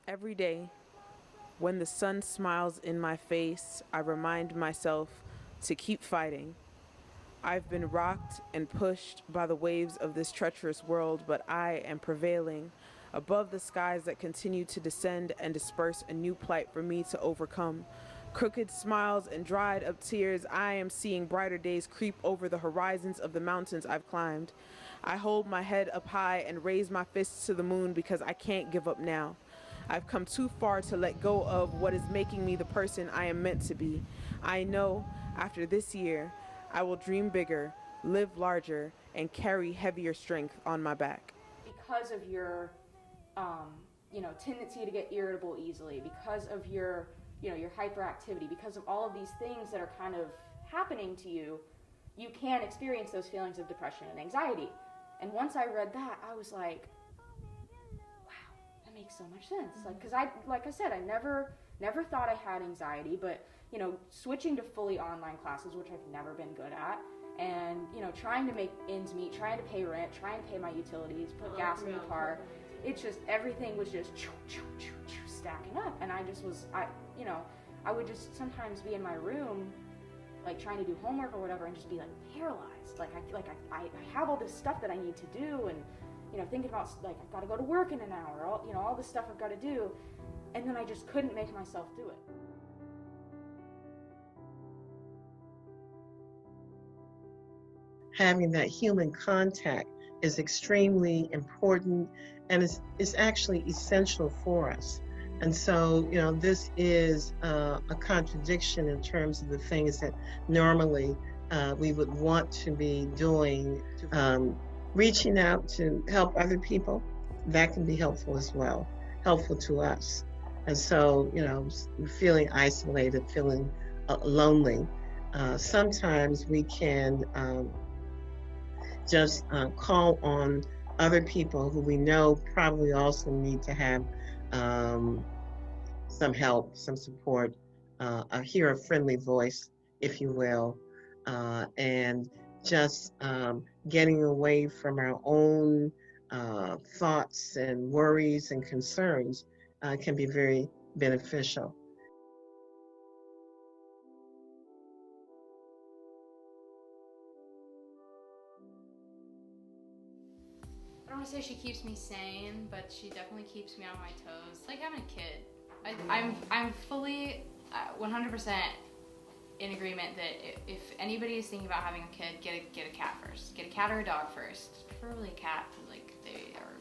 Every day, when the sun smiles in my face, I remind myself to keep fighting. I've been rocked and pushed by the waves of this treacherous world, but I am prevailing above the skies that continue to descend and disperse a new plight for me to overcome. Crooked smiles and dried up tears, I am seeing brighter days creep over the horizons of the mountains I've climbed. I hold my head up high and raise my fists to the moon because I can't give up now. I've come too far to let go of what is making me the person I am meant to be. I know after this year, I will dream bigger, live larger, and carry heavier strength on my back. Because of your, tendency to get irritable easily, because of your hyperactivity, because of all of these things that are kind of happening to you, you can experience those feelings of depression and anxiety. And once I read that, I was like, wow, that makes so much sense. Because like I said, I never thought I had anxiety, but switching to fully online classes, which I've never been good at, and trying to make ends meet, trying to pay rent, trying to pay my utilities, put gas in the car, it's just everything was just stacking up, and I would just sometimes be in my room, like trying to do homework or whatever, and just be like paralyzed. I have all this stuff that I need to do, and thinking about like I've got to go to work in an hour, all this stuff I've got to do, and then I just couldn't make myself do it. Having that human contact is extremely important and is actually essential for us. And so, this is a contradiction in terms of the things that normally we would want to be doing. Reaching out to help other people, that can be helpful as well, helpful to us. And so, feeling isolated, feeling lonely, sometimes we can just call on other people who we know probably also need to have um, some help, some support, hear a friendly voice, if you will, and just getting away from our own thoughts and worries and concerns can be very beneficial. I don't want to say she keeps me sane, but she definitely keeps me on my toes. It's like having a kid. I'm fully 100% in agreement that if anybody is thinking about having a kid, get a cat first. Get a cat or a dog first. Preferably a cat. Like they are.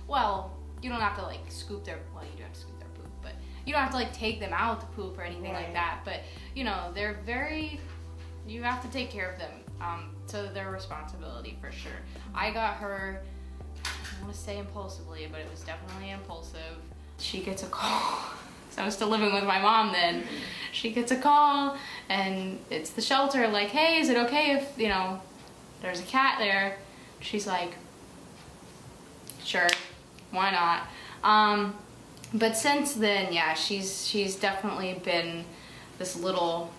Well, you don't have to like scoop their. Well, you do have to scoop their poop, but you don't have to like take them out to poop or anything like that. But they're very. You have to take care of them. So their responsibility for sure. I got her. I want to say impulsively, but it was definitely impulsive. She gets a call. So I was still living with my mom then. She gets a call, and it's the shelter, like, hey, is it okay if, there's a cat there? She's like, sure, why not? But since then, yeah, she's definitely been this little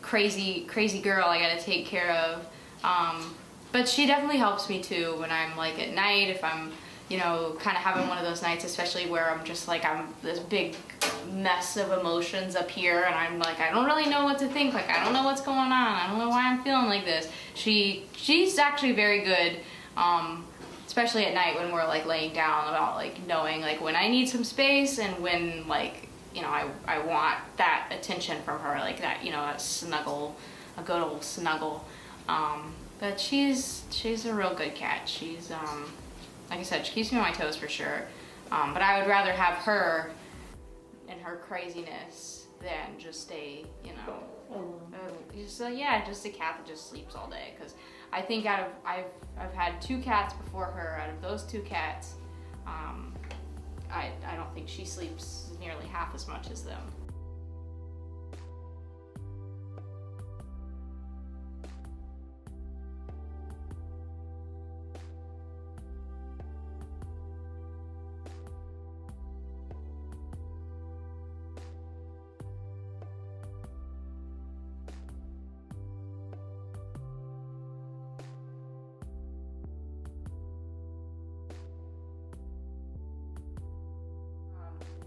crazy girl I gotta take care of. But she definitely helps me too when I'm like at night, if I'm, kind of having one of those nights, especially where I'm just like, I'm this big mess of emotions up here, and I'm like, I don't really know what to think, like, I don't know what's going on, I don't know why I'm feeling like this. She's actually very good, especially at night when we're like laying down, about like knowing like when I need some space and when like, I want that attention from her, like that, a snuggle, a good old snuggle. But she's a real good cat. She's, like I said, she keeps me on my toes for sure. But I would rather have her and her craziness than just just a cat that just sleeps all day. Because I think I've had 2 cats before her. Out of those 2 cats, I don't think she sleeps nearly half as much as them.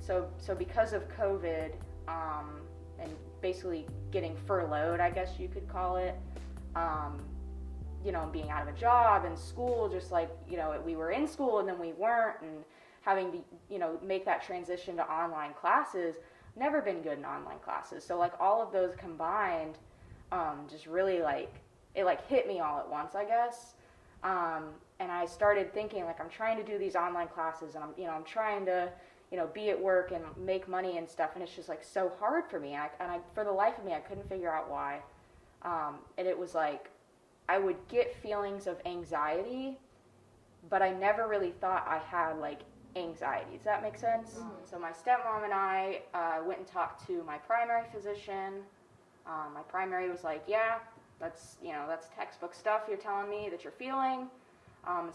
so because of COVID, and basically getting furloughed, I guess you could call it, you know, being out of a job and school, just like, you know, we were in school and then we weren't, and having to, you know, make that transition to online classes, never been good in online classes. So like all of those combined, just really like, it like hit me all at once, I guess. And I started thinking like, I'm trying to do these online classes and I'm trying to, you know, be at work and make money and stuff. And it's just like so hard for me. And I for the life of me, I couldn't figure out why. And it was like, I would get feelings of anxiety, but I never really thought I had like anxiety. Does that make sense? Mm-hmm. So my stepmom and I went and talked to my primary physician. My primary was like, yeah, that's textbook stuff you're telling me that you're feeling.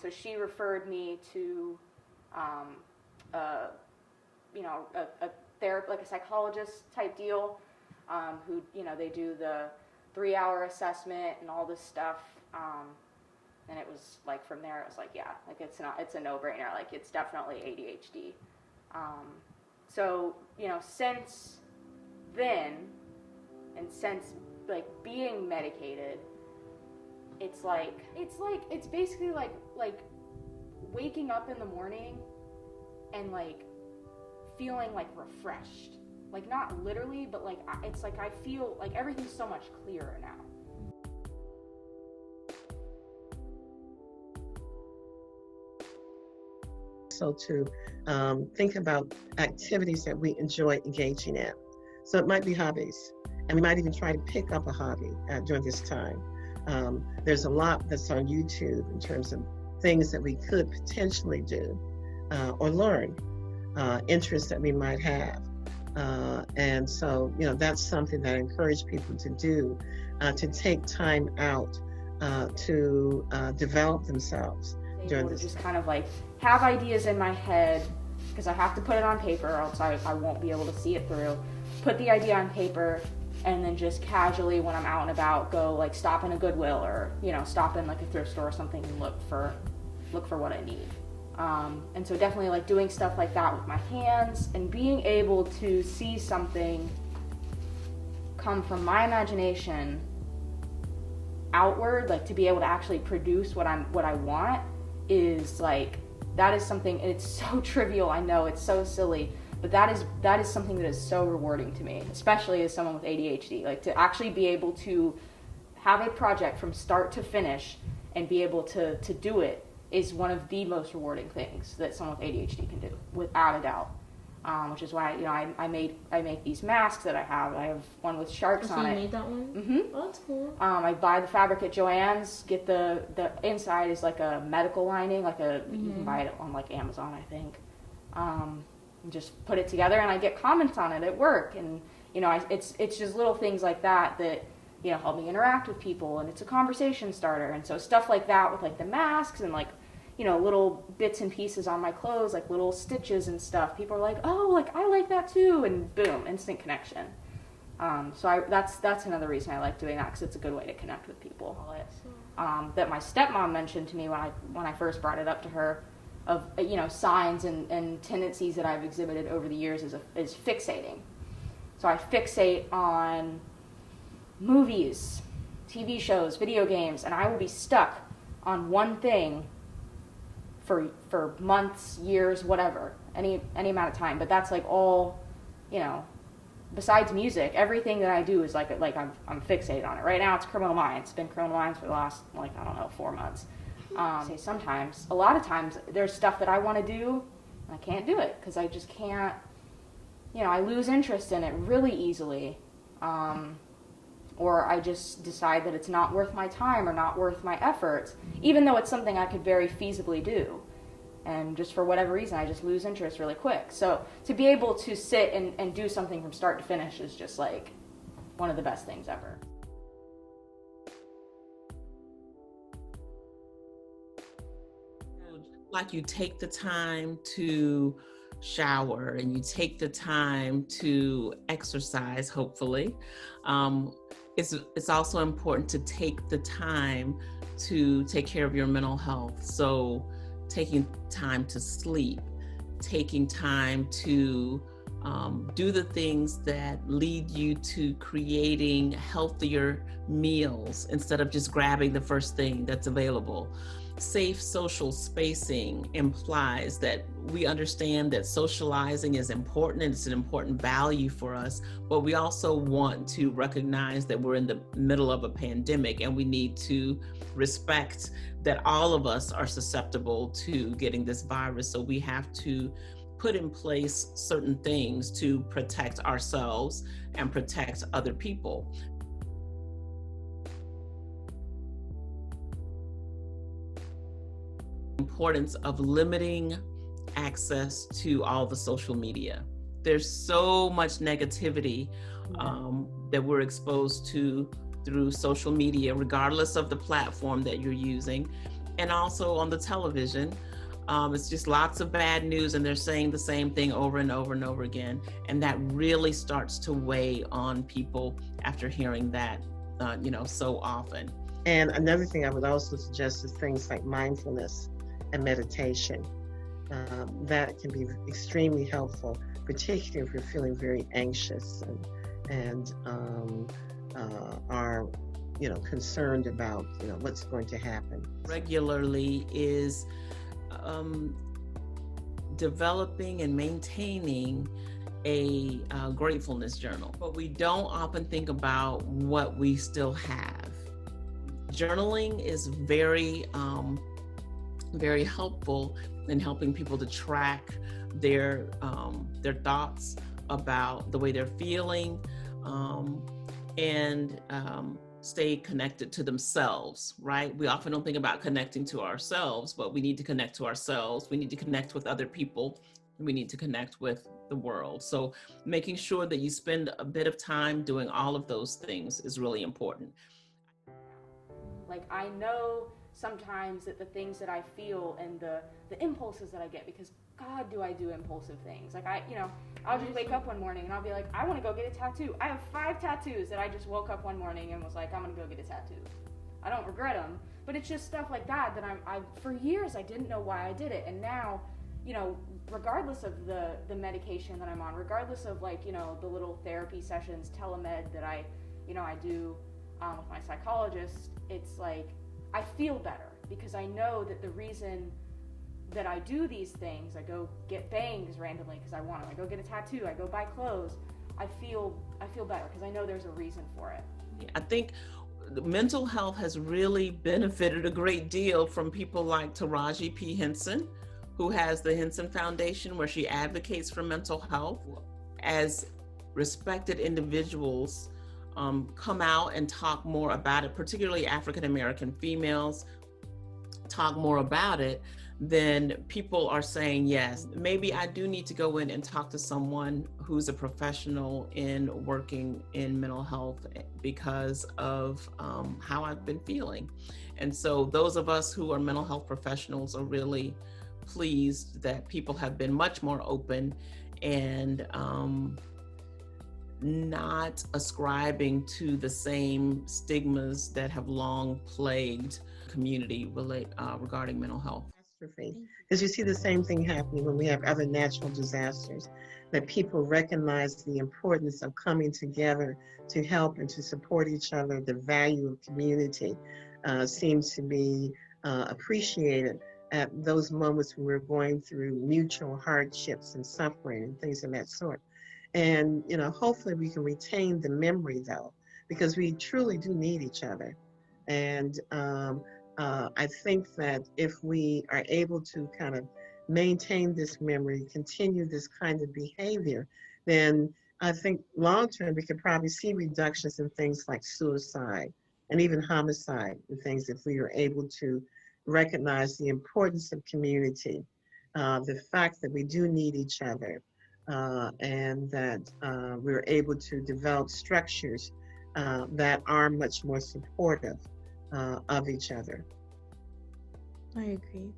So she referred me to a therapist, like a psychologist type deal, who, you know, they do the 3-hour assessment and all this stuff. And it was like, from there, it was like, yeah, like it's a no-brainer. Like it's definitely ADHD. So, you know, since then, and since like being medicated, it's basically like waking up in the morning and like feeling like refreshed. Like not literally, but like it's like I feel like everything's so much clearer now. So to think about activities that we enjoy engaging in. So it might be hobbies, and we might even try to pick up a hobby during this time. There's a lot that's on YouTube in terms of things that we could potentially do or learn, interests that we might have. And so, you know, that's something that I encourage people to do, to take time out to develop themselves during this. Just kind of like have ideas in my head, because I have to put it on paper or else I won't be able to see it through. Put the idea on paper, and then just casually when I'm out and about, go like stop in a Goodwill or, you know, stop in like a thrift store or something and look for what I need. And so definitely like doing stuff like that with my hands and being able to see something come from my imagination outward, like to be able to actually produce what I want, is like, that is something, and it's so trivial, I know, it's so silly, but that is something that is so rewarding to me, especially as someone with ADHD. Like to actually be able to have a project from start to finish and be able to do it is one of the most rewarding things that someone with ADHD can do, without a doubt. Which is why, you know, I make these masks that I have. I have one with sharks on it. So you made that one? Mm-hmm. Oh, that's cool. I buy the fabric at Joann's. Get the inside is like a medical lining, like you can buy it on like Amazon, I think. And just put it together, and I get comments on it at work, and you know, it's just little things like that, you know, help me interact with people, and it's a conversation starter. And so stuff like that with like the masks and like, you know, little bits and pieces on my clothes, like little stitches and stuff. People are like, oh, like I like that too, and boom, instant connection. So that's another reason I like doing that, because it's a good way to connect with people. That my stepmom mentioned to me when I first brought it up to her, of, you know, signs and tendencies that I've exhibited over the years is fixating. So I fixate on movies, TV shows, video games, and I will be stuck on one thing for months, years, whatever, any amount of time. But that's like all, you know, besides music, everything that I do is like I'm fixated on it. Right now it's Criminal Minds. It's been Criminal Minds for the last, like, I don't know, 4 months. Sometimes, a lot of times, there's stuff that I want to do, and I can't do it because I just can't, you know, I lose interest in it really easily. Or I just decide that it's not worth my time or not worth my efforts, even though it's something I could very feasibly do. And just for whatever reason, I just lose interest really quick. So to be able to sit and do something from start to finish is just like one of the best things ever. Like you take the time to shower and you take the time to exercise, hopefully. It's also important to take the time to take care of your mental health. So taking time to sleep, taking time to Do the things that lead you to creating healthier meals instead of just grabbing the first thing that's available. Safe social spacing implies that we understand that socializing is important and it's an important value for us, but we also want to recognize that we're in the middle of a pandemic and we need to respect that all of us are susceptible to getting this virus. So we have to put in place certain things to protect ourselves and protect other people. Importance of limiting access to all the social media. There's so much negativity that we're exposed to through social media, regardless of the platform that you're using, and also on the television. It's just lots of bad news, and they're saying the same thing over and over and over again. And that really starts to weigh on people after hearing that, so often. And another thing I would also suggest is things like mindfulness and meditation. That can be extremely helpful, particularly if you're feeling very anxious and are, concerned about, what's going to happen. Regularly is developing and maintaining a gratefulness journal, but we don't often think about what we still have. Journaling is very helpful in helping people to track their thoughts about the way they're feeling, and stay connected to themselves, right? We often don't think about connecting to ourselves, but we need to connect to ourselves. We need to connect with other people. We need to connect with the world. So making sure that you spend a bit of time doing all of those things is really important. Like, I know sometimes that the things that I feel and the impulses that I get, because God, do I do impulsive things. Like, I'll just wake up one morning and I'll be like, I want to go get a tattoo. I have 5 tattoos that I just woke up one morning and was like, I'm going to go get a tattoo. I don't regret them, but it's just stuff like that I for years I didn't know why I did it. And now, regardless of the medication that I'm on, regardless of the little therapy sessions, telemed that I do with my psychologist, it's like I feel better because I know that the reason that I do these things, I go get bangs randomly because I want them, I go get a tattoo, I go buy clothes, I feel better because I know there's a reason for it. I think mental health has really benefited a great deal from people like Taraji P. Henson, who has the Henson Foundation, where she advocates for mental health. As respected individuals come out and talk more about it, particularly African American females talk more about it, then people are saying, yes, maybe I do need to go in and talk to someone who's a professional in working in mental health because of how I've been feeling. And so those of us who are mental health professionals are really pleased that people have been much more open and not ascribing to the same stigmas that have long plagued community regarding mental health. Because you see the same thing happening when we have other natural disasters, that people recognize the importance of coming together to help and to support each other. The value of community seems to be appreciated at those moments when we're going through mutual hardships and suffering and things of that sort. And hopefully we can retain the memory, though, because we truly do need each other. And I think that if we are able to kind of maintain this memory, continue this kind of behavior, then I think long-term we could probably see reductions in things like suicide and even homicide and things if we are able to recognize the importance of community, the fact that we do need each other, and that we're able to develop structures that are much more supportive of each other. I agree.